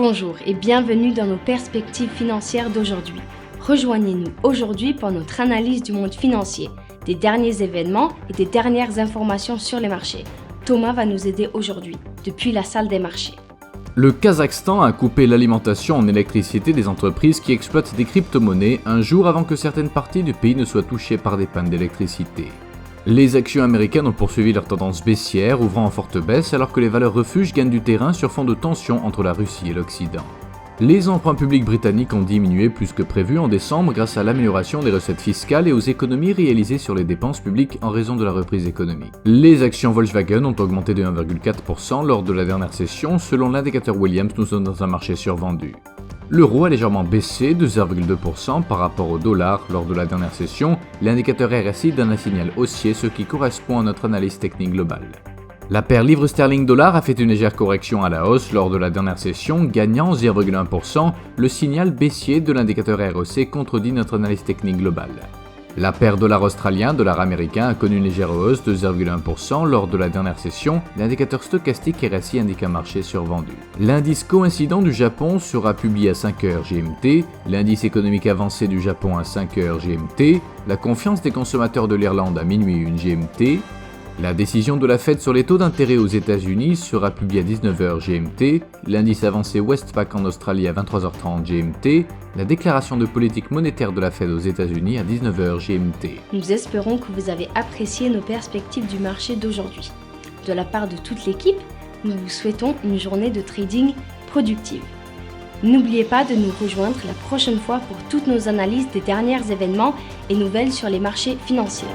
Bonjour et bienvenue dans nos perspectives financières d'aujourd'hui. Rejoignez-nous aujourd'hui pour notre analyse du monde financier, des derniers événements et des dernières informations sur les marchés. Thomas va nous aider aujourd'hui, depuis la salle des marchés. Le Kazakhstan a coupé l'alimentation en électricité des entreprises qui exploitent des crypto-monnaies un jour avant que certaines parties du pays ne soient touchées par des pannes d'électricité. Les actions américaines ont poursuivi leur tendance baissière, ouvrant en forte baisse alors que les valeurs refuges gagnent du terrain sur fond de tensions entre la Russie et l'Occident. Les emprunts publics britanniques ont diminué plus que prévu en décembre grâce à l'amélioration des recettes fiscales et aux économies réalisées sur les dépenses publiques en raison de la reprise économique. Les actions Volkswagen ont augmenté de 1,4% lors de la dernière session. Selon l'indicateur Williams, nous sommes dans un marché survendu. L'euro a légèrement baissé de 0,2% par rapport au dollar lors de la dernière session. L'indicateur RSI donne un signal haussier, ce qui correspond à notre analyse technique globale. La paire livre sterling-dollar a fait une légère correction à la hausse lors de la dernière session, gagnant 0,1%. Le signal baissier de l'indicateur REC contredit notre analyse technique globale. La paire dollar australien, dollar américain a connu une légère hausse de 0,1% lors de la dernière session. L'indicateur stochastique RSI indique un marché survendu. L'indice coïncident du Japon sera publié à 5h GMT, l'indice économique avancé du Japon à 5h GMT, la confiance des consommateurs de l'Irlande à minuit 1 GMT, la décision de la Fed sur les taux d'intérêt aux États-Unis sera publiée à 19h GMT, l'indice avancé Westpac en Australie à 23h30 GMT, la déclaration de politique monétaire de la Fed aux États-Unis à 19h GMT. Nous espérons que vous avez apprécié nos perspectives du marché d'aujourd'hui. De la part de toute l'équipe, nous vous souhaitons une journée de trading productive. N'oubliez pas de nous rejoindre la prochaine fois pour toutes nos analyses des derniers événements et nouvelles sur les marchés financiers.